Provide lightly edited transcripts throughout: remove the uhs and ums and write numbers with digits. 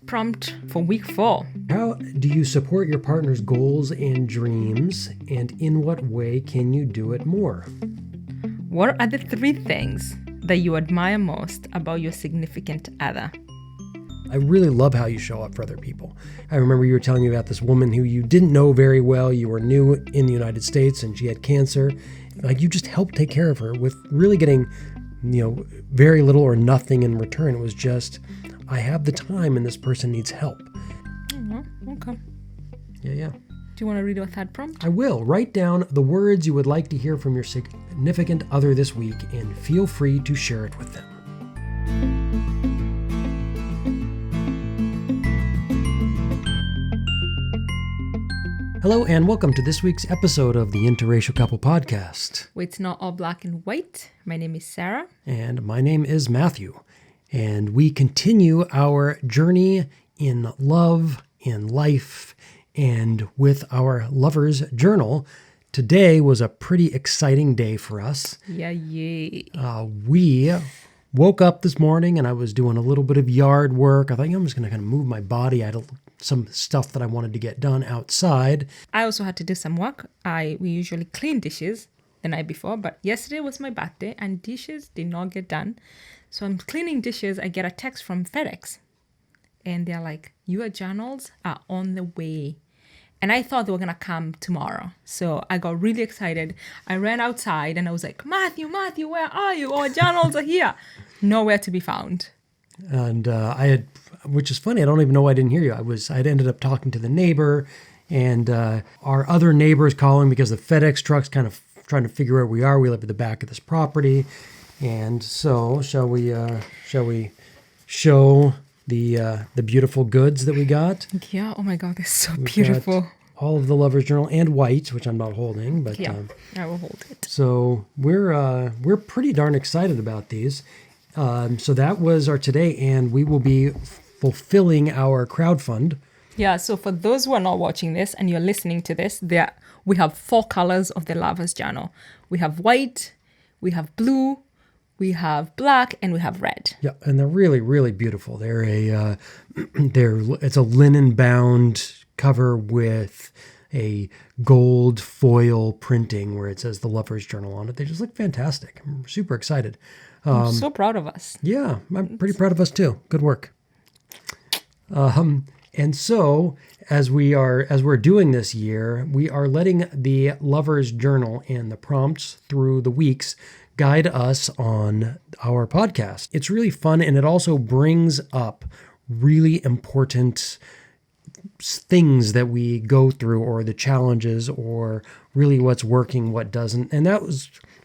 prompt for week 4. How do you support your partner's goals and dreams, and in what way can you do it more? What are the 3 things that you admire most about your significant other? I really love how you show up for other people. I remember you were telling me about this woman who you didn't know very well. You were new in the United States and she had cancer. Like, you just helped take care of her with really getting, very little or nothing in return. It was just, I have the time and this person needs help. Mm-hmm. Okay. Yeah. Do you want to read a 3rd prompt? I will. Write down the words you would like to hear from your significant other this week and feel free to share it with them. Hello and welcome to this week's episode of the Interracial Couple podcast. Well, it's not all black and white. My name is Cera. And my name is Matthew. And we continue our journey in love, in life, and with our lover's journal. Today was a pretty exciting day for us. Yay. We woke up this morning and I was doing a little bit of yard work. I thought, I'm just going to kind of move my body. I had some stuff that I wanted to get done outside. I also had to do some work. We usually clean dishes the night before, but yesterday was my birthday and dishes did not get done. So I'm cleaning dishes. I get a text from FedEx and they're like, your journals are on the way. And I thought they were going to come tomorrow. So I got really excited. I ran outside and I was like, Matthew, where are you? Our journals are here. Nowhere to be found. And which is funny, I don't even know why I didn't hear you. I'd ended up talking to the neighbor and our other neighbors calling because the FedEx truck's kind of trying to figure out where we are. We live at the back of this property. And so shall we show the beautiful goods that we got? Yeah, oh my God, they're so We've beautiful. got all of the lover's journal and white, which I'm not holding, but yeah, I will hold it. So we're pretty darn excited about these. So that was our today, and we will be fulfilling our crowdfund. Yeah, so for those who are not watching this and you're listening to this, we have 4 colors of the lover's journal. We have white, we have blue, we have black, and we have red. Yeah, and they're really, really beautiful. It's a linen bound cover with a gold foil printing where it says the lover's journal on it. They just look fantastic. I'm super excited. I'm so proud of us. Yeah, I'm pretty proud of us too. Good work. And so as we're doing this year, we are letting the lover's journal and the prompts through the weeks guide us on our podcast. It's really fun, and it also brings up really important things that we go through, or the challenges, or really what's working, what doesn't. And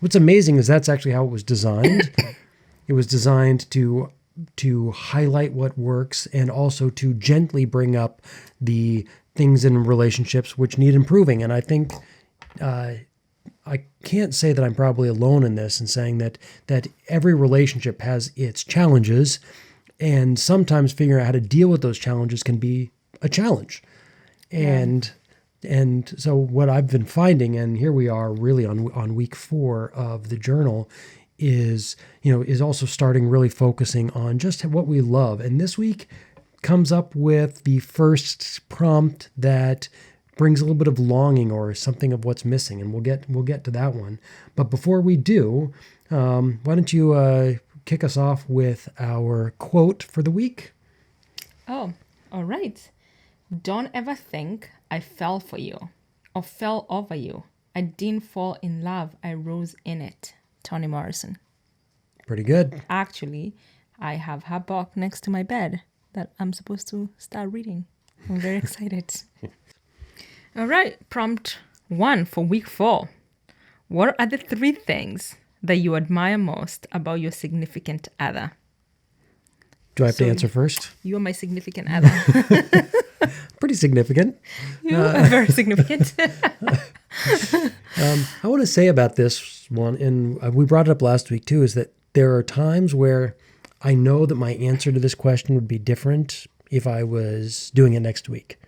what's amazing is that's actually how it was designed. It was designed to highlight what works and also to gently bring up the things in relationships which need improving. And I think I can't say that I'm probably alone in this in saying that every relationship has its challenges, and sometimes figuring out how to deal with those challenges can be a challenge. And so what I've been finding, and here we are really on week 4 of the journal, is also starting really focusing on just what we love. And this week comes up with the first prompt that brings a little bit of longing or something of what's missing, and we'll get to that one. But before we do, why don't you kick us off with our quote for the week? Oh, all right. Don't ever think I fell for you or fell over you. I didn't fall in love. I rose in it. Toni Morrison. Pretty good. Actually, I have her book next to my bed that I'm supposed to start reading. I'm very excited. All right, prompt 1 for week 4. What are the 3 things that you admire most about your significant other? Do I have to answer first? You are my significant other. Pretty significant. You are very significant. I want to say about this one, and we brought it up last week too, is that there are times where I know that my answer to this question would be different if I was doing it next week.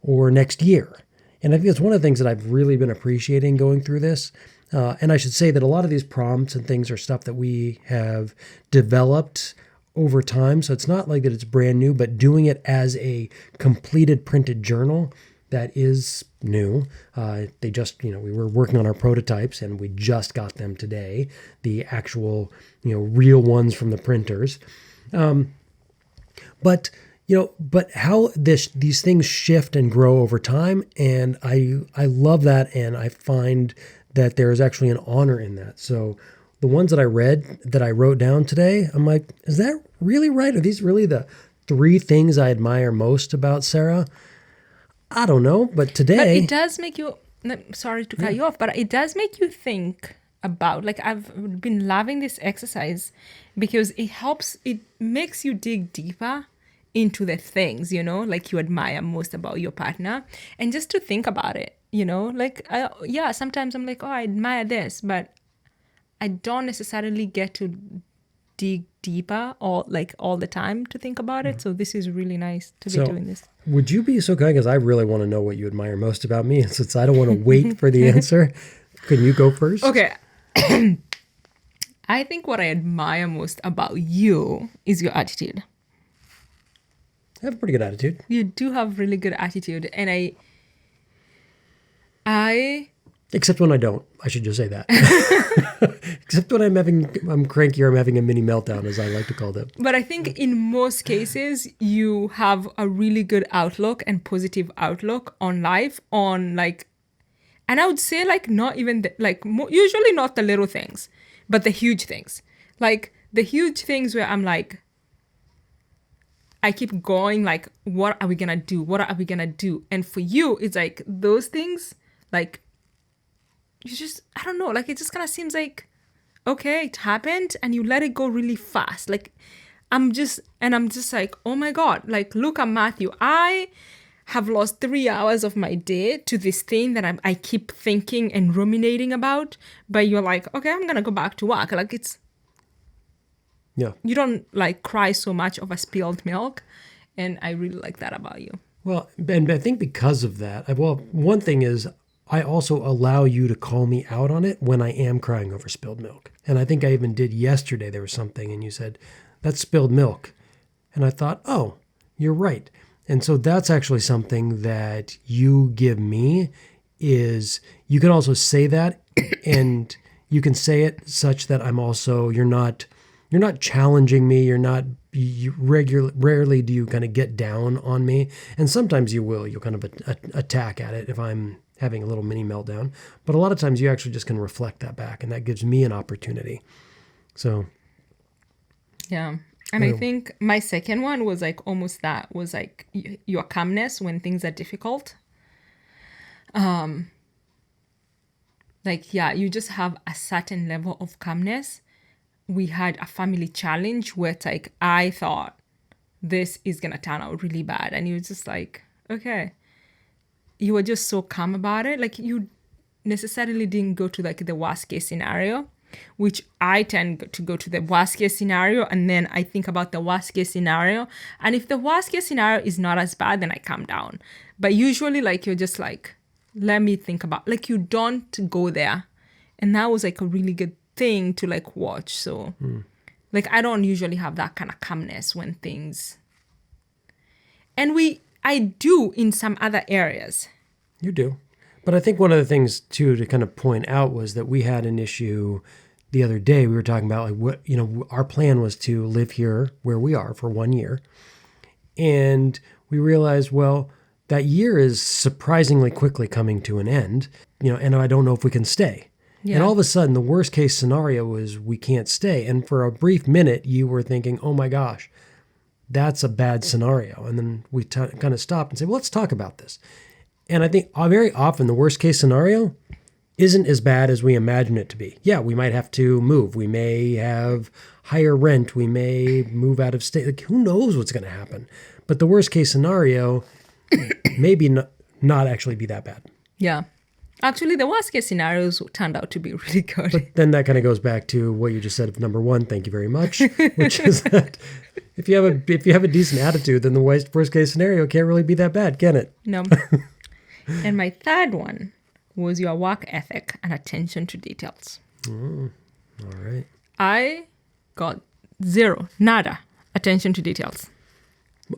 Or next year. And I think it's one of the things that I've really been appreciating going through this. And I should say that a lot of these prompts and things are stuff that we have developed over time. So it's not like that it's brand new, but doing it as a completed printed journal, that is new. They just, we were working on our prototypes and we just got them today, the actual, real ones from the printers. But how these things shift and grow over time. And I love that. And I find that there is actually an honor in that. So the ones that I read, that I wrote down today, I'm like, is that really right? Are these really the 3 things I admire most about Cera? I don't know, but today... But it does make you... Sorry to cut you off, but it does make you think about... Like, I've been loving this exercise because it makes you dig deeper into the things, like you admire most about your partner. And just to think about it, sometimes I'm like, oh, I admire this, but I don't necessarily get to dig deeper or like all the time to think about it. So this is really nice to be doing this. Would you be so kind? Because I really want to know what you admire most about me. And since I don't want to wait for the answer, can you go first? Okay. I think what I admire most about you is your attitude. I have a pretty good attitude. You do have really good attitude. And I except when I don't. I should just say that. Except when I'm cranky or I'm having a mini meltdown, as I like to call them. But I think in most cases, you have a really good outlook and positive outlook on life, and I would say not even usually not the little things, but the huge things. Like the huge things where I'm like, I keep going, like, what are we gonna do? What are we gonna do? And for you, it's like those things, like, you just, I don't know, like, it just kind of seems like, okay, it happened, and you let it go really fast. Like, I'm just like, oh my God, like, look at Matthew. I have lost 3 hours of my day to this thing that I keep thinking and ruminating about, but you're like, okay, I'm gonna go back to work. Like, it's, yeah, you don't like cry so much over spilled milk, and I really like that about you. Well, and I think because of that, one thing is I also allow you to call me out on it when I am crying over spilled milk. And I think I even did yesterday. There was something and you said, that's spilled milk. And I thought, oh, you're right. And so that's actually something that you give me, is you can also say that, and you can say it such that I'm also, you're not challenging me. Rarely do you kind of get down on me. And sometimes you'll kind of attack at it if I'm having a little mini meltdown. But a lot of times you actually just can reflect that back, and that gives me an opportunity. So. Yeah. And I think my second one was like almost that, was like your calmness when things are difficult. You just have a certain level of calmness. We had a family challenge where it's like, I thought this is going to turn out really bad. And you were just like, okay. You were just so calm about it. Like, you necessarily didn't go to like the worst case scenario, which I tend to go to the worst case scenario. And then I think about the worst case scenario. And if the worst case scenario is not as bad, then I calm down. But usually like, you're just like, let me think about, like, you don't go there. And that was like a really good thing to like watch. So like, I don't usually have that kind of calmness when things, and I do in some other areas. You do. But I think one of the things too to kind of point out was that we had an issue the other day. We were talking about like what, our plan was to live here where we are for 1 year. And we realized, well, that year is surprisingly quickly coming to an end, and I don't know if we can stay. Yeah. And all of a sudden, the worst case scenario is we can't stay. And for a brief minute, you were thinking, oh my gosh, that's a bad scenario. And then we kind of stopped and said, well, let's talk about this. And I think very often the worst case scenario isn't as bad as we imagine it to be. Yeah, we might have to move. We may have higher rent. We may move out of state. Like, who knows what's going to happen? But the worst case scenario maybe not actually be that bad. Yeah. Actually, the worst case scenarios turned out to be really good. But then that kind of goes back to what you just said of number one, thank you very much, which is that if you have a decent attitude, then the worst case scenario can't really be that bad, can it? No. And my third one was your work ethic and attention to details. All right. I got zero, nada, attention to details.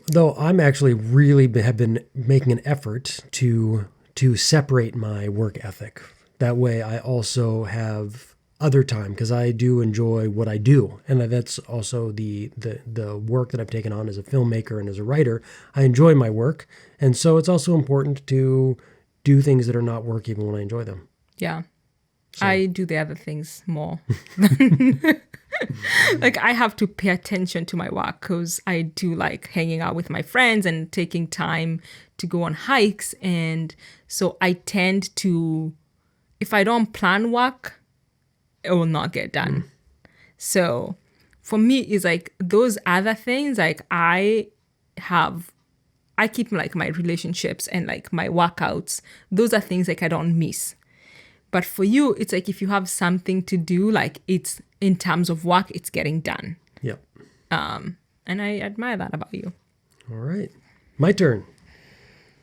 Though I'm actually really have been making an effort to separate my work ethic. That way I also have other time, because I do enjoy what I do. And that's also the work that I've taken on as a filmmaker and as a writer. I enjoy my work. And so it's also important to do things that are not work even when I enjoy them. Yeah. So. I do the other things more. Like I have to pay attention to my work because I do like hanging out with my friends and taking time to go on hikes. And so I tend to, if I don't plan work, it will not get done. So for me, it's like those other things, like I keep like my relationships and like my workouts. Those are things like I don't miss. But for you, it's like if you have something to do, like it's in terms of work, it's getting done. Yep. And I admire that about you. All right. My turn.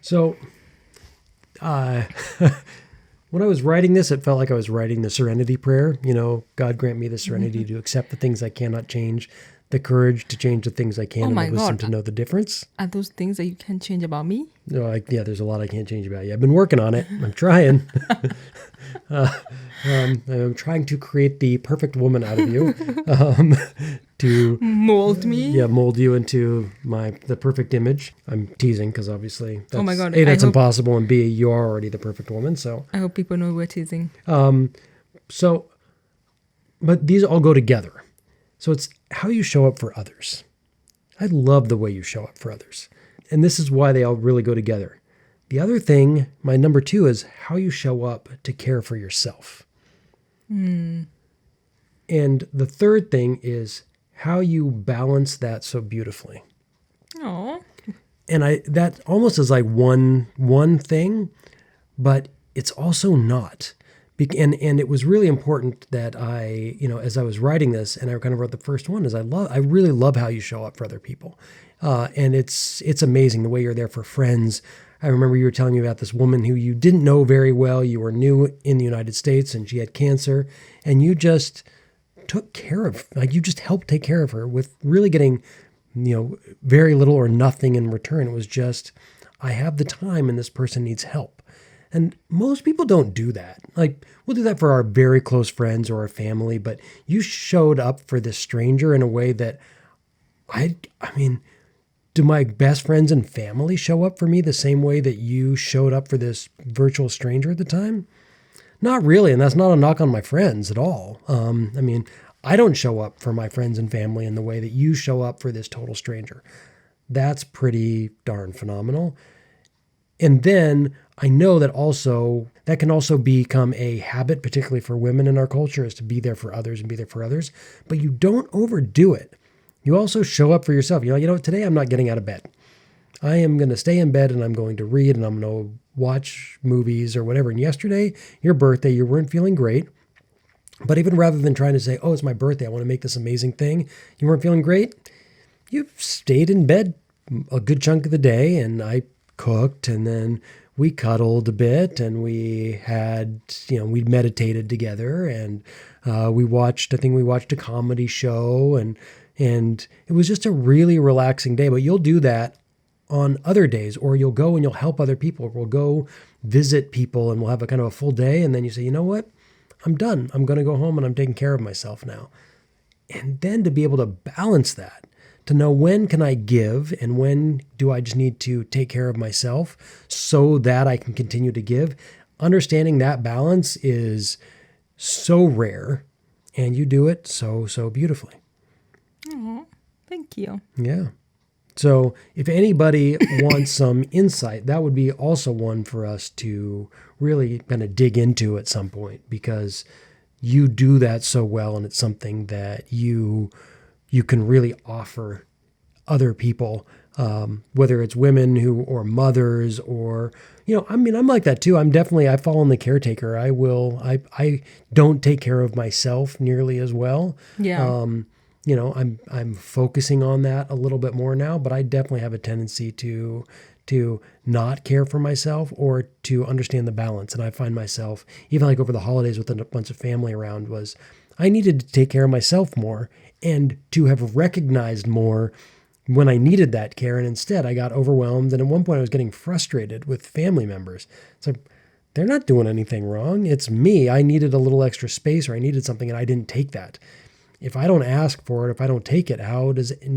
So when I was writing this, it felt like I was writing the Serenity Prayer. You know, God grant me the serenity to accept the things I cannot change, the courage to change the things I can, and the wisdom to know the difference. Are those things that you can't change about me? No, yeah, there's a lot I can't change about you. I've been working on it. I'm trying. I'm trying to create the perfect woman out of you. To mold me. Yeah, mold you into the perfect image. I'm teasing because obviously that's, oh my God. A, that's impossible, and B, you are already the perfect woman. So I hope people know we're teasing. But these all go together. So it's how you show up for others. I love the way you show up for others. And this is why they all really go together. The other thing, my number 2, is how you show up to care for yourself. And the third thing is how you balance that so beautifully. Oh. And that almost is like one thing, but it's also not. And it was really important that I, as I was writing this, and I kind of wrote the first one, is I really love how you show up for other people. And it's amazing the way you're there for friends. I remember you were telling me about this woman who you didn't know very well. You were new in the United States and she had cancer, and you just took care of, you just helped take care of her with really getting, very little or nothing in return. It was just, I have the time and this person needs help. And most people don't do that. Like, we'll do that for our very close friends or our family, but you showed up for this stranger in a way that do my best friends and family show up for me the same way that you showed up for this virtual stranger at the time? Not really, and that's not a knock on my friends at all. I don't show up for my friends and family in the way that you show up for this total stranger. That's pretty darn phenomenal. And then I know that can also become a habit, particularly for women in our culture, is to be there for others and be there for others. But you don't overdo it. You also show up for yourself. Today I'm not getting out of bed. I am going to stay in bed and I'm going to read and I'm going to watch movies or whatever. And yesterday, your birthday, you weren't feeling great. But even rather than trying to say, oh, it's my birthday, I want to make this amazing thing, you weren't feeling great. You stayed in bed a good chunk of the day, and I cooked, and then we cuddled a bit, and we we meditated together, and we watched a comedy show, and it was just a really relaxing day. But you'll do that on other days, or you'll go and you'll help other people, or we'll go visit people and we'll have a kind of a full day, and then you say, you know what? I'm done. I'm going to go home and I'm taking care of myself now. And then to be able to balance that, to know when can I give and when do I just need to take care of myself so that I can continue to give. Understanding that balance is so rare, and you do it so, so beautifully. Oh, thank you. Yeah. So if anybody wants some insight, that would be also one for us to really kind of dig into at some point, because you do that so well, and it's something that you can really offer other people, whether it's women or mothers, or, I'm like that too. I fall in the caretaker. I don't take care of myself nearly as well. Yeah. I'm focusing on that a little bit more now, but I definitely have a tendency to not care for myself or to understand the balance. And I find myself, even like over the holidays with a bunch of family around, I needed to take care of myself more. and to have recognized more when I needed that care. And instead I got overwhelmed. And at one point I was getting frustrated with family members. It's like, they're not doing anything wrong. It's me. I needed a little extra space, or I needed something and I didn't take that. If I don't ask for it, if I don't take it, how does it,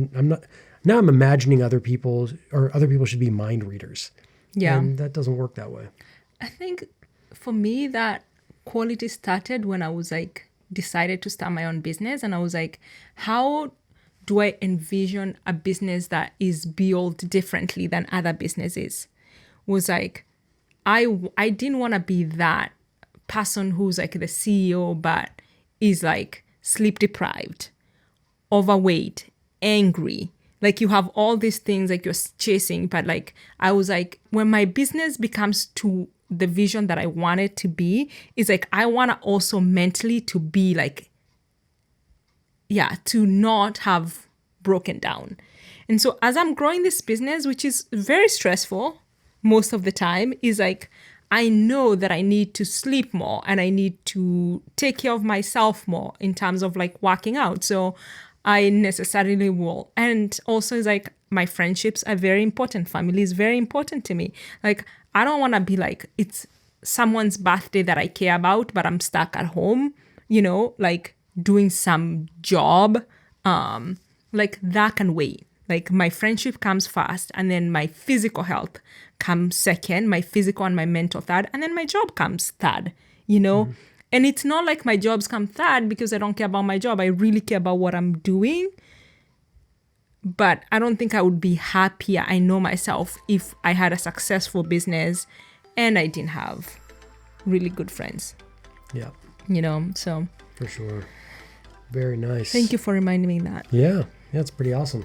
now I'm imagining other people should be mind readers. Yeah. And that doesn't work that way. I think for me, that quality started when I was like, decided to start my own business. And I was like, how do I envision a business that is built differently than other businesses? Was like, I didn't want to be that person who's like the CEO, but is like sleep deprived, overweight, angry. Like you have all these things like you're chasing, but like I was like, when my business becomes to the vision that I want it to be, is like I want to also mentally to be like, yeah, to not have broken down. And so as I'm growing this business, which is very stressful most of the time, is like I know that I need to sleep more and I need to take care of myself more in terms of like working out. So I necessarily will. And also it's like my friendships are very important. Family is very important to me. Like I don't want to be like, it's someone's birthday that I care about, but I'm stuck at home, like doing some job. Like that can wait. Like my friendship comes first, and then my physical health comes second, my physical and my mental third, and then my job comes third, Mm-hmm. And it's not like my jobs come third because I don't care about my job. I really care about what I'm doing. But I don't think I would be happier, I know myself, if I had a successful business and I didn't have really good friends. Yeah. So. For sure. Very nice. Thank you for reminding me that. Yeah. Yeah, it's pretty awesome.